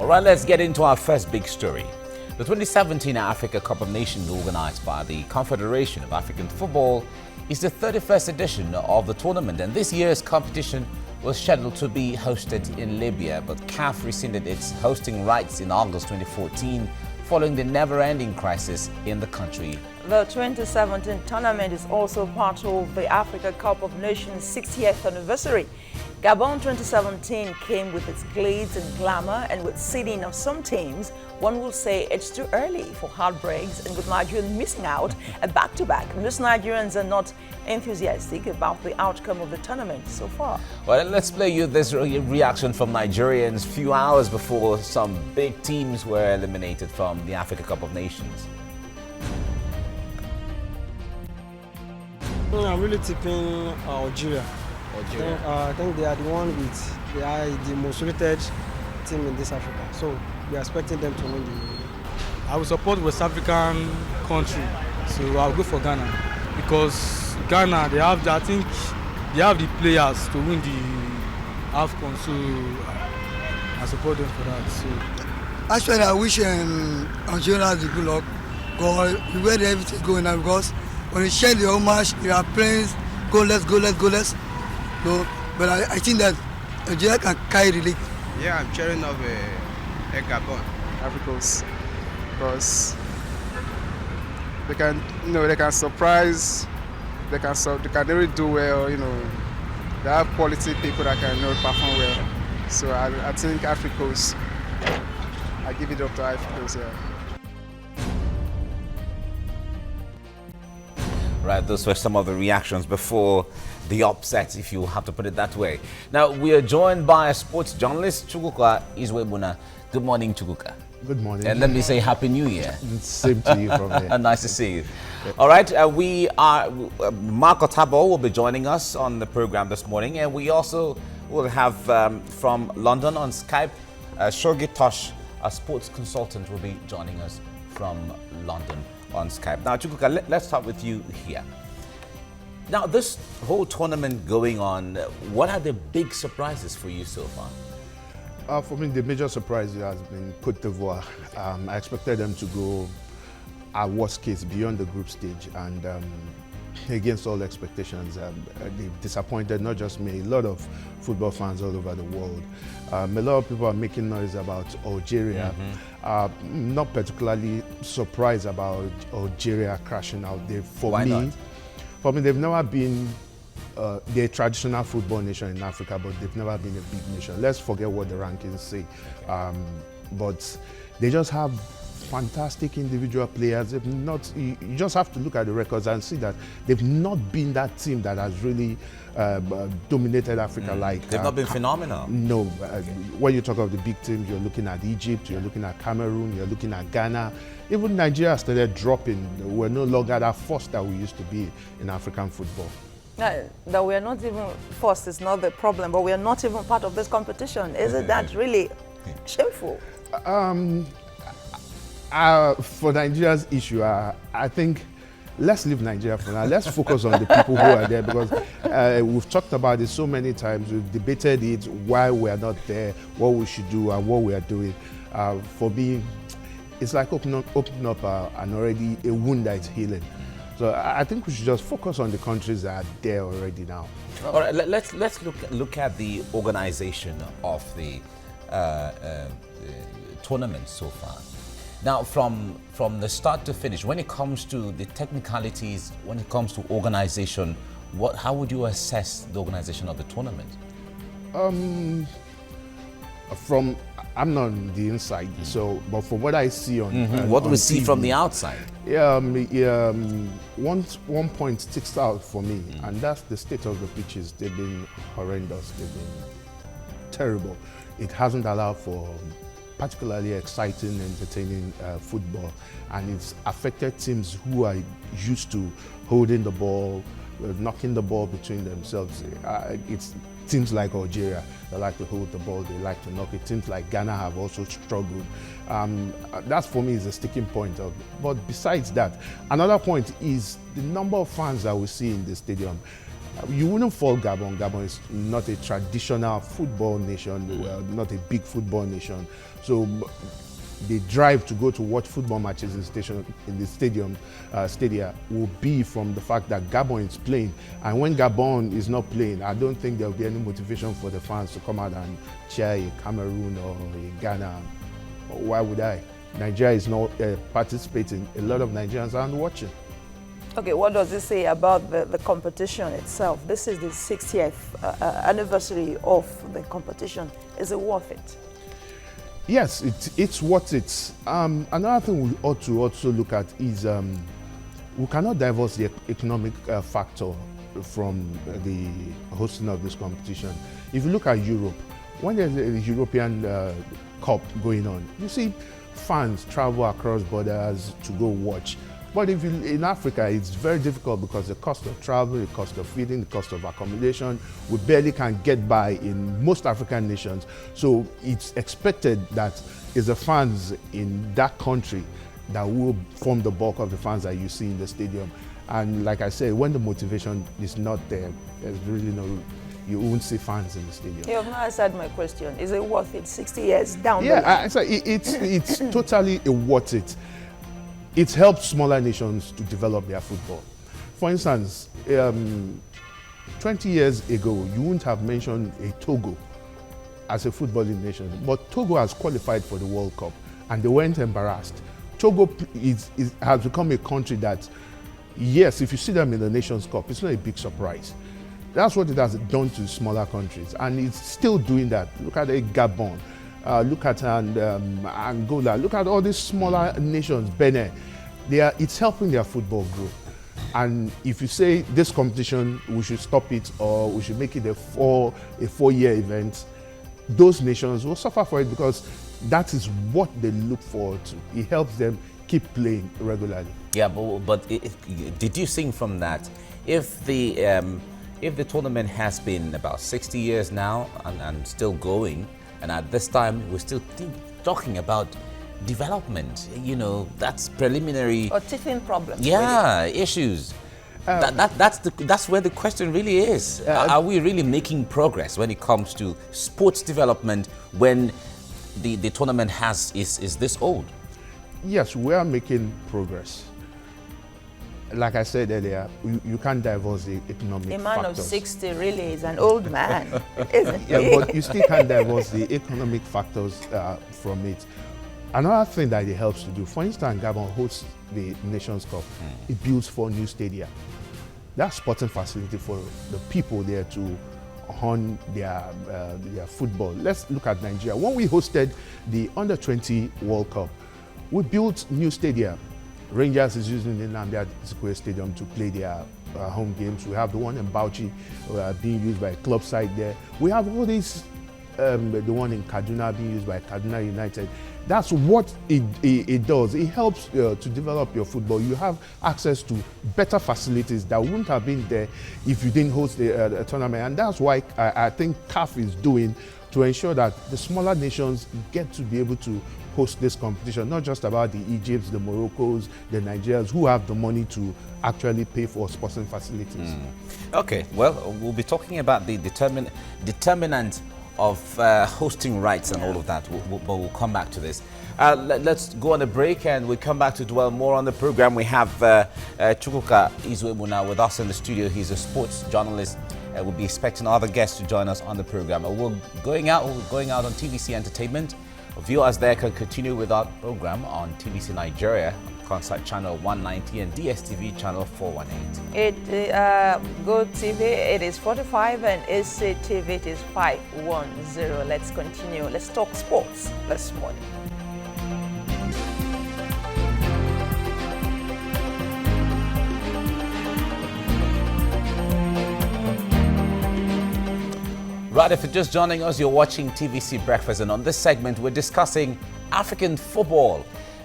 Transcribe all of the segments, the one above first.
Right, let's get into our first big story. The 2017 Africa Cup of Nations, organized by the Confederation of African Football, is the 31st edition of the tournament, and this year's competition was scheduled to be hosted in Libya, but CAF rescinded its hosting rights in August 2014 following the never-ending crisis in the country. The 2017 tournament is also part of the Africa Cup of Nations 60th anniversary. Gabon 2017 came with its glitz and glamour, and with seeding of some teams, one will say it's too early for heartbreaks, and with Nigerians missing out a back-to-back. Most Nigerians are not enthusiastic about the outcome of the tournament so far. Well, let's play you this reaction from Nigerians few hours before some big teams were eliminated from the Africa Cup of Nations. I'm really tipping Algeria. I think they are the one with the most rated team in this Africa. So we are expecting them to win the. I will support West African country, so I'll go for Ghana because Ghana I think they have the players to win the AFCON, so I support them for that. So actually, I wish Algeria the good luck. God, where everything is going now, because when you share the homage, you are playing goalless. So, but I think that Algeria can carry the league. Yeah, I'm cheering of Gabon. Africans, because they can surprise, they can really do well. They have quality people that can perform well. So I think Africans, I give it up to Africans. Yeah. Right, those were some of the reactions before the upset, if you have to put it that way. Now, we are joined by a sports journalist, Chukwuka Izwebuna. Good morning, Chukwuka. Good morning. And let me say Happy New Year. Same to you from here. Nice to see you. All right, Mark Otabo will be joining us on the program this morning, and we also will have from London on Skype, Shogi Tosh, a sports consultant, will be joining us from London on Skype. Now, Chukwuka, let's start with you here. Now, this whole tournament going on, what are the big surprises for you so far? For me, the major surprise has been Côte d'Ivoire. I expected them to go, at worst case, beyond the group stage, and against all expectations, they've disappointed not just me, a lot of football fans all over the world. A lot of people are making noise about Algeria. Not particularly surprised about Algeria crashing out there. Why not? For me, they've never been they're a traditional football nation in Africa, but they've never been a big nation. Let's forget what the rankings say. But they just have fantastic individual players. They've not, you just have to look at the records and see that they've not been that team that has really dominated Africa like. They've not been phenomenal. No. When you talk of the big teams, you're looking at Egypt, you're looking at Cameroon, you're looking at Ghana. Even Nigeria started dropping. We're no longer that force that we used to be in African football. That we are not even forced is not the problem, but we are not even part of this competition. Isn't that really shameful? For Nigeria's issue, I think let's leave Nigeria for now. Let's focus on the people who are there, because we've talked about it so many times. We've debated it, why we are not there, what we should do, and what we are doing. For me, it's like opening up an already a wound that is healing. So I think we should just focus on the countries that are there already now. All right, let's look at the organization of the tournament so far. Now, from the start to finish, when it comes to the technicalities, when it comes to organization, how would you assess the organization of the tournament? I'm not on the inside, but from what I see on what do we on see TV, from the outside? One point sticks out for me, and that's the state of the pitches. They've been horrendous. They've been terrible. It hasn't allowed for particularly exciting, entertaining football, and it's affected teams who are used to holding the ball, knocking the ball between themselves. It's teams like Algeria, they like to hold the ball, they like to knock it. Teams like Ghana have also struggled. That for me is a sticking point. But besides that, another point is the number of fans that we see in the stadium. You wouldn't fault Gabon. Gabon is not a traditional football nation, well, not a big football nation. So the drive to go to watch football matches in the stadia will be from the fact that Gabon is playing. And when Gabon is not playing, I don't think there will be any motivation for the fans to come out and cheer a Cameroon or a Ghana. Why would I? Nigeria is not participating. A lot of Nigerians aren't watching. Okay, what does this say about the competition itself? This is the 60th anniversary of the competition. Is it worth it? Yes, it's what it's. Another thing we ought to also look at is we cannot divorce the economic factor from the hosting of this competition. If you look at Europe, when there's a European Cup going on, you see fans travel across borders to go watch. But if you, in Africa, it's very difficult because the cost of travel, the cost of feeding, the cost of accommodation, we barely can get by in most African nations. So it's expected that it's the fans in that country that will form the bulk of the fans that you see in the stadium. And like I said, when the motivation is not there, there's really you won't see fans in the stadium. You have not answered my question. Is it worth it 60 years down the Yeah, line? it's totally worth it. It helps smaller nations to develop their football. For instance, 20 years ago, you wouldn't have mentioned a Togo as a footballing nation, but Togo has qualified for the World Cup and they weren't embarrassed. Togo has become a country that, yes, if you see them in the Nations Cup, it's not a big surprise. That's what it has done to smaller countries, and it's still doing that. Look at Gabon. Look at Angola, look at all these smaller nations, Benin. It's helping their football grow. And if you say this competition, we should stop it or we should make it a four-year event, those nations will suffer for it because that is what they look forward to. It helps them keep playing regularly. Yeah, but did you think from that, if the tournament has been about 60 years now and still going, and at this time, we're still talking about development. You know, that's preliminary. Or teething problems. Yeah, really. Issues. That's where the question really is. Are we really making progress when it comes to sports development when the tournament is this old? Yes, we are making progress. Like I said earlier, you can't divorce the economic factors. A man of 60 really is an old man, isn't he? Yeah, but you still can't divorce the economic factors from it. Another thing that it helps to do, for instance, Gabon hosts the Nations Cup. It builds 4 new stadia. That's sporting facility for the people there to hone their football. Let's look at Nigeria. When we hosted the Under-20 World Cup, we built new stadia. Rangers is using the Nnamdi Azikiwe Stadium to play their home games. We have the one in Bauchi being used by club side there. We have all these, the one in Kaduna being used by Kaduna United. That's what it does. It helps to develop your football. You have access to better facilities that wouldn't have been there if you didn't host a tournament. And that's why I think CAF is doing to ensure that the smaller nations get to be able to host this competition, not just about the Egypts, the Moroccos, the Nigerians who have the money to actually pay for sporting facilities. Okay, well, we'll be talking about the determinant of hosting rights and all of that, but we'll come back to this. Let's go on a break and we'll come back to dwell more on the program. We have Chukwuka Izuebu now with us in the studio. He's a sports journalist. We'll be expecting other guests to join us on the program. We're going out on TVC Entertainment. Viewers there can continue with our program on TVC Nigeria, Concert Channel 190 and DSTV Channel 418. Go TV, it is 45 and AC TV, it is 510. Let's continue. Let's talk sports this morning. Right, if you're just joining us, you're watching TVC Breakfast, and on this segment, we're discussing African football.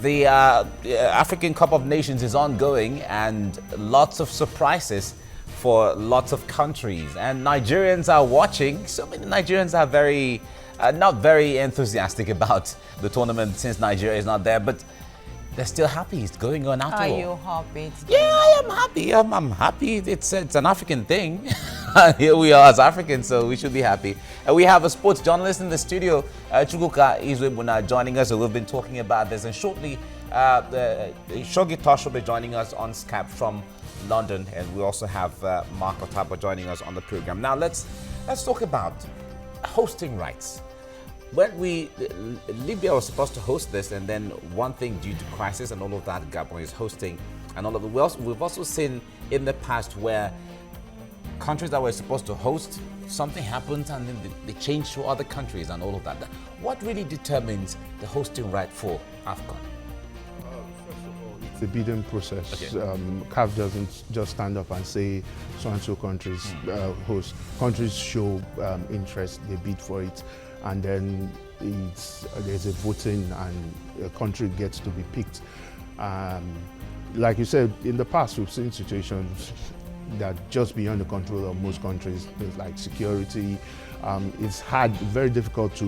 The African Cup of Nations is ongoing, and lots of surprises for lots of countries. And Nigerians are watching. So many Nigerians are not very enthusiastic about the tournament since Nigeria is not there. But they're still happy. It's going on after all. Are you happy? Yeah, I am happy. I'm happy. It's an African thing. Here we are as Africans, so we should be happy. We have a sports journalist in the studio, Chukwuka Izwebuna, joining us. We've been talking about this, and shortly, Shogi Tosh will be joining us on Skype from London, and we also have Mark Otabo joining us on the program. Now, let's talk about hosting rights. When Libya was supposed to host this, and then one thing due to crisis and all of that, Gabon is hosting, and all of the we've also seen in the past where countries that were supposed to host, something happens and then they change to other countries and all of that. What really determines the hosting right for AFCON? It's a bidding process. Okay. CAF doesn't just stand up and say so and so countries host. Countries show interest, they bid for it, and then there's a voting and a country gets to be picked. Like you said, in the past we've seen situations that just beyond the control of most countries, things like security. It's very difficult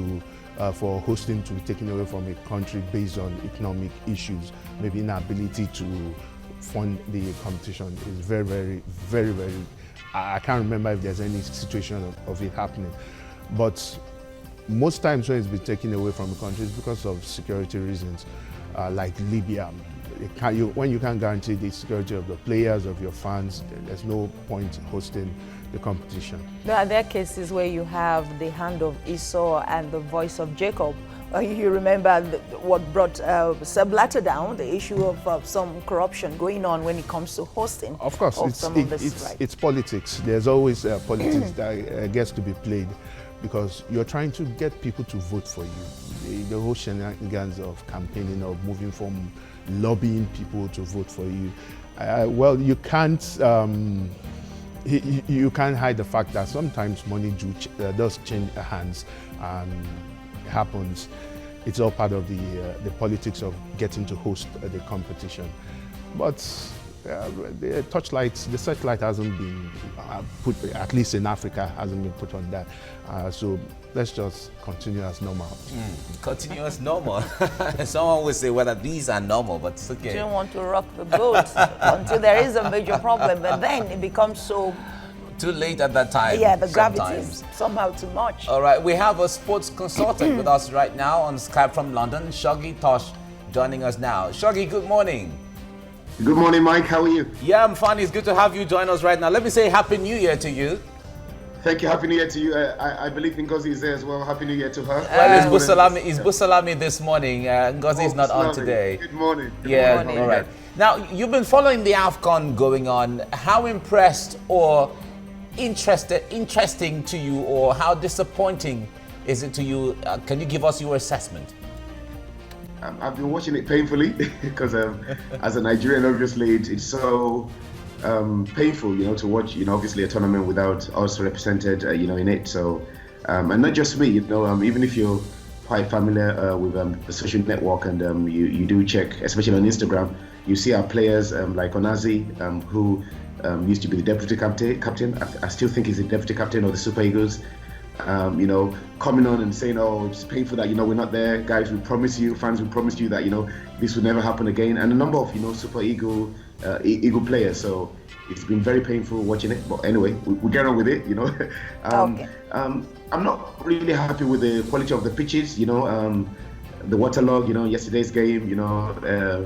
for hosting to be taken away from a country based on economic issues, maybe inability to fund the competition. Is very, very, very, very, I can't remember if there's any situation of it happening. But most times when it's been taken away from a country, it's because of security reasons, like Libya. When you can't guarantee the security of the players, of your fans, there's no point hosting the competition. Are there cases where you have the hand of Esau and the voice of Jacob? You remember what brought Seb Blatter down, the issue of some corruption going on when it comes to hosting. Of course, it's politics. There's always politics that gets to be played, because you're trying to get people to vote for you. The whole shenanigans of campaigning, of moving from lobbying people to vote for you. Well, you can't hide the fact that sometimes money does change hands. It happens. It's all part of the politics of getting to host the competition. But the searchlight hasn't been put, at least in Africa, hasn't been put on that. So let's just continue as normal. Continue as normal. Someone will say whether these are normal, but it's okay. You don't want to rock the boat until there is a major problem, but then it becomes so too late at that time. Yeah, the gravity is somehow too much. All right, we have a sports consultant with us right now on Skype from London, Shogi Tosh, joining us now. Shogi, good morning. Good morning, Mike. How are you? Yeah, I'm fine. It's good to have you join us right now. Let me say Happy New Year to you. Thank you. Happy New Year to you. I believe Ngozi is there as well. Happy New Year to her. Well, it's Busalami this morning. Ngozi is not on today. Good morning. Good morning. All right. Now, you've been following the AFCON going on. How impressed or interesting to you, or how disappointing is it to you? Can you give us your assessment? I've been watching it painfully because as a Nigerian, obviously it's so painful, to watch, obviously a tournament without us represented, in it. So, and not just me, even if you're quite familiar with the social network and you do check, especially on Instagram, you see our players like Onazi, who used to be the deputy captain. I still think he's the deputy captain of the Super Eagles. Coming on and saying, oh, it's painful that, we're not there. Guys, we promise you, fans, we promise you that, this will never happen again. And a number of, Super Eagle players. So it's been very painful watching it. But anyway, we get on with it, Okay. I'm not really happy with the quality of the pitches, the waterlog, yesterday's game,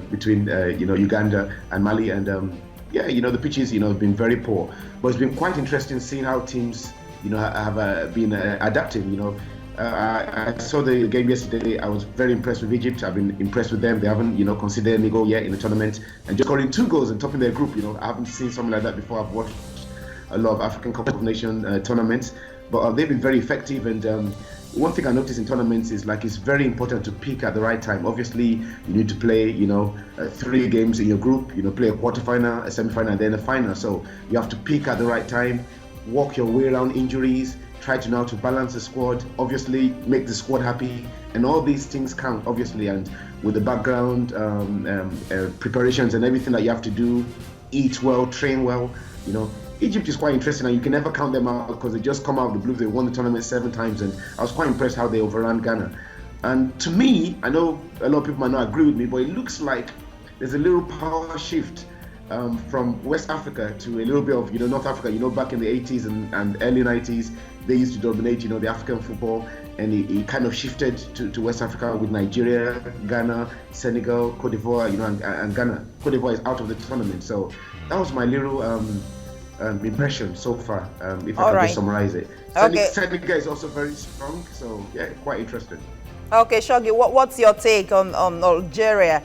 between, Uganda and Mali. And, the pitches, have been very poor. But it's been quite interesting seeing how teams have been adapting. I saw the game yesterday. I was very impressed with Egypt. I've been impressed with them. They haven't, considered any goal yet in the tournament, and just scoring 2 goals and topping their group. I haven't seen something like that before. I've watched a lot of African Cup of Nations tournaments, but they've been very effective. And one thing I noticed in tournaments is it's very important to peak at the right time. Obviously, you need to play, 3 games in your group. Play a quarterfinal, a semi-final, and then a final. So you have to peak at the right time. Walk your way around injuries, try to balance the squad, obviously make the squad happy, and all these things count, obviously. And with the background preparations and everything that you have to do, eat well, train well, Egypt is quite interesting, and you can never count them out because they just come out of the blue. They won the tournament 7 times, and I was quite impressed how they overran Ghana. And to me, I know a lot of people might not agree with me, but it looks like there's a little power shift from West Africa to a little bit of North Africa. Back in the 80s and early 90s, they used to dominate the African football, and it kind of shifted to West Africa with Nigeria, Ghana, Senegal, Cote d'Ivoire, and Ghana. Cote d'Ivoire is out of the tournament, so that was my little impression so far. If I can just summarize it, okay. Senegal is also very strong, so yeah, quite interesting. Okay, Shogi, what's your take on Algeria?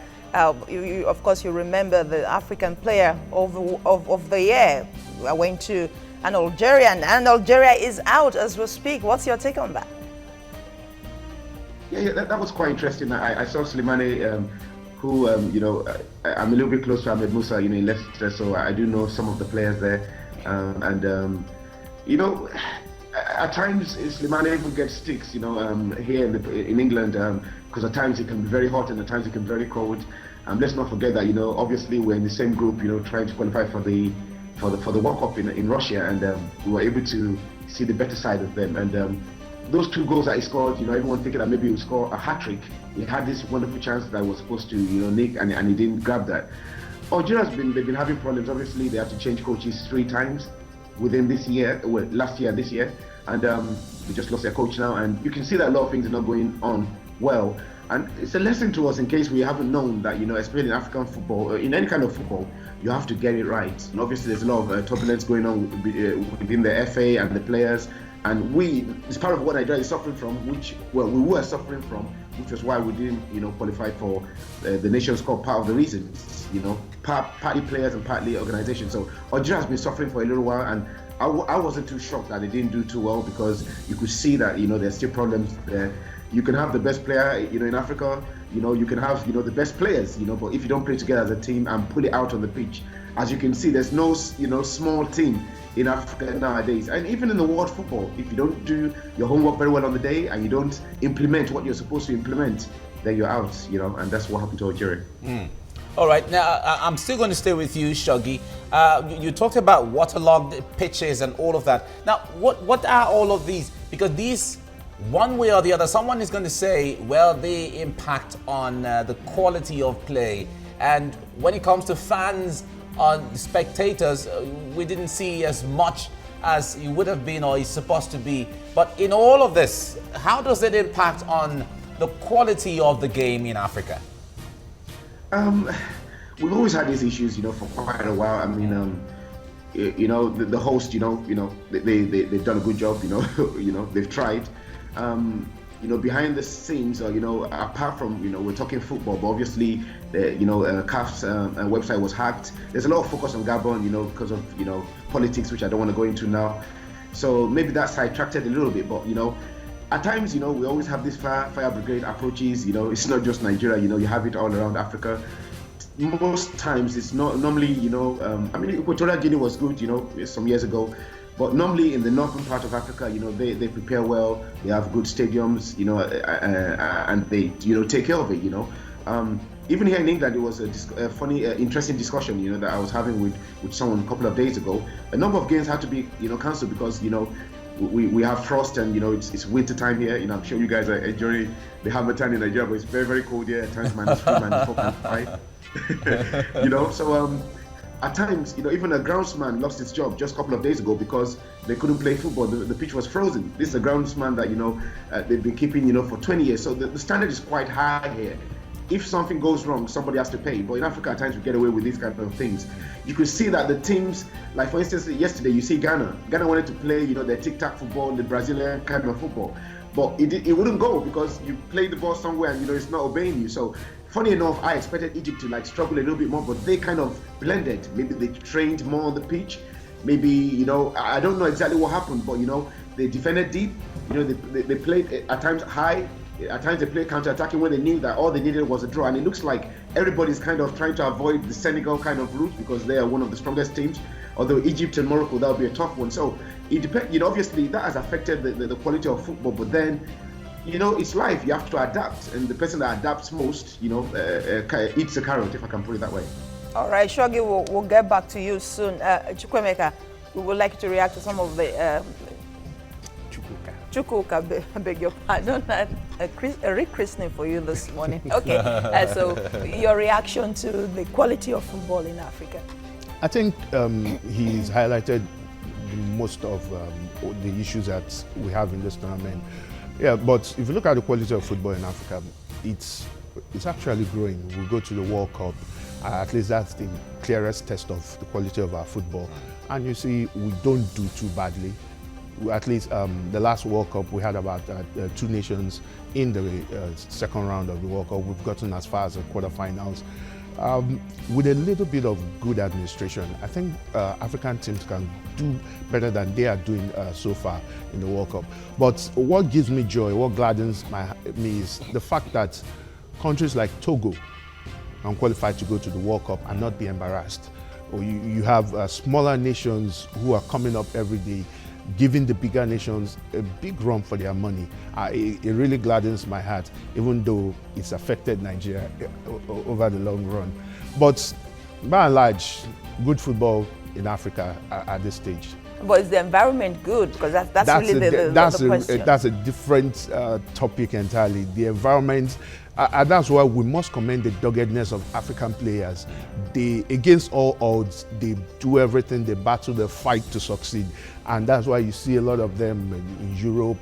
You, of course, you remember the African player of the year. I went to an Algerian, and Algeria is out as we speak. What's your take on that? Yeah, that was quite interesting. I saw Slimane, who, I'm a little bit close to Ahmed Musa, in Leicester, so I do know some of the players there. At times Slimane even gets sticks, here in England, because at times it can be very hot and at times it can be very cold. Let's not forget that, obviously we're in the same group, trying to qualify for the World Cup in Russia, and we were able to see the better side of them. And those 2 goals that he scored, everyone thinking that maybe he would score a hat-trick. He had this wonderful chance that he was supposed to, nick, and he didn't grab that. Algeria's they've been having problems. Obviously, they have to change coaches 3 times within this year, last year and this year. And we just lost their coach now, and you can see that a lot of things are not going on well. And it's a lesson to us in case we haven't known that, especially in African football, in any kind of football, you have to get it right. And obviously there's a lot of turbulence going on within the FA and the players. And it's part of what Nigeria is suffering from, we were suffering from, which was why we didn't, qualify for the Nations Cup. Part of the reasons, partly players and partly organizations. So Algeria has been suffering for a little while, and I wasn't too shocked that they didn't do too well, because you could see that, there's still problems there. You can have the best player, in Africa, you can have, the best players, but if you don't play together as a team and put it out on the pitch, as you can see, there's no, small team in Africa nowadays. And even in the world football, if you don't do your homework very well on the day and you don't implement what you're supposed to implement, then you're out, and that's what happened to Algeria. All right, now I'm still going to stay with you, Shogi. You talked about waterlogged pitches and all of that. Now, what are all of these? Because these, one way or the other, someone is going to say, well, they impact on the quality of play. And when it comes to fans or spectators, we didn't see as much as it would have been or is supposed to be. But in all of this, how does it impact on the quality of the game in Africa? We've always had these issues, for quite a while. I mean, the host, they've done a good job, they've tried. Behind the scenes, apart from, we're talking football, but obviously, CAF's website was hacked. There's a lot of focus on Gabon, because of, politics, which I don't want to go into now. So maybe that sidetracked a little bit, but, at times, we always have these fire brigade approaches, it's not just Nigeria, you have it all around Africa. Most times it's not normally, Equatorial Guinea was good, some years ago. But normally in the northern part of Africa, they prepare well, they have good stadiums, and they, take care of it, Even here in England, it was a funny, interesting discussion, that I was having with someone a couple of days ago. A number of games had to be, cancelled because, we have frost and, it's winter time here. I'm sure you guys are enjoying the Hamilton in Nigeria, but it's very, very cold here at times, -3, -4, -5. So at times, even a groundsman lost his job just a couple of days ago because they couldn't play football. The pitch was frozen. This is a groundsman that, they've been keeping, for 20 years. So the standard is quite high here. If something goes wrong, somebody has to pay. But in Africa, at times we get away with these kind of things. You could see that the teams, like for instance, yesterday you see Ghana. Ghana wanted to play, their tic-tac football, the Brazilian kind of football. But it wouldn't go because you play the ball somewhere and, it's not obeying you. So funny enough, I expected Egypt to struggle a little bit more, but they kind of blended. Maybe they trained more on the pitch. Maybe, I don't know exactly what happened, but, they defended deep. They played at times high. At times they played counter-attacking when they knew that all they needed was a draw. And it looks like everybody's kind of trying to avoid the Senegal kind of route because they are one of the strongest teams. Although Egypt and Morocco, that would be a tough one. So it depends. Obviously that has affected the quality of football. But then, it's life. You have to adapt, and the person that adapts most, eats the carrot, if I can put it that way. All right, Shogi, we'll get back to you soon. Chukwemeka, we would like to react to some of the Chukwuka, I beg your pardon, a rechristening for you this morning. Okay, so your reaction to the quality of football in Africa? I think he's highlighted most of the issues that we have in this tournament. Yeah, but if you look at the quality of football in Africa, it's actually growing. We go to the World Cup, at least that's the clearest test of the quality of our football. And you see, we don't do too badly. At least the last World Cup, we had about 2 nations in the second round of the World Cup. We've gotten as far as the quarterfinals. With a little bit of good administration, I think African teams can do better than they are doing so far in the World Cup. But what gives me joy, what gladdens me is the fact that countries like Togo are qualified to go to the World Cup and not be embarrassed. Or you have smaller nations who are coming up every day, giving the bigger nations a big run for their money. It really gladdens my heart, even though it's affected Nigeria over the long run. But by and large, good football in Africa at this stage. But is the environment good? Because that's really the question. That's a different topic entirely. The environment, and that's why we must commend the doggedness of African players. They, against all odds, they do everything, they battle, they fight to succeed. And that's why you see a lot of them in Europe,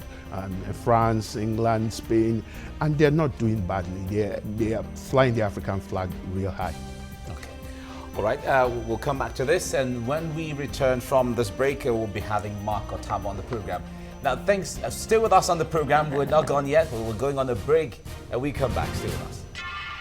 France, England, Spain, and they're not doing badly. They are flying the African flag real high. All right, we'll come back to this, and when we return from this break, we'll be having Mark Otabo on the program. Now, thanks. Stay with us on the program. We're not gone yet, but we're going on a break, and we come back. Stay with us.